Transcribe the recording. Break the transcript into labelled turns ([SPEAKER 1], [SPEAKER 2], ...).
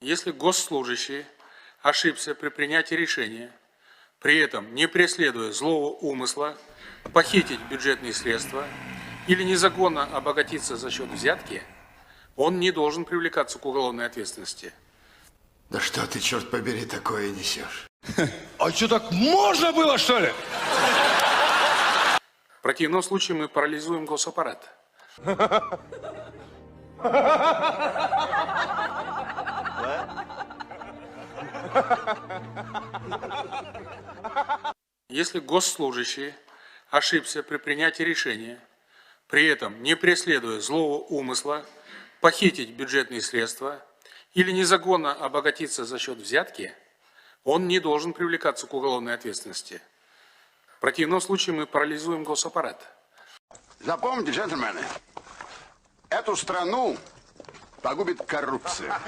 [SPEAKER 1] Если госслужащий ошибся при принятии решения, при этом не преследуя злого умысла, похитить бюджетные средства или незаконно обогатиться за счет взятки, он не должен привлекаться к уголовной ответственности.
[SPEAKER 2] Да что ты, черт побери, такое несешь?
[SPEAKER 3] А что, так можно было, что ли?
[SPEAKER 1] В противном случае мы парализуем госаппарат. Если госслужащий ошибся при принятии решения, при этом не преследуя злого умысла, похитить бюджетные средства или незаконно обогатиться за счет взятки, он не должен привлекаться к уголовной ответственности. В противном случае мы парализуем госаппарат.
[SPEAKER 2] Запомните, джентльмены, эту страну погубит коррупция.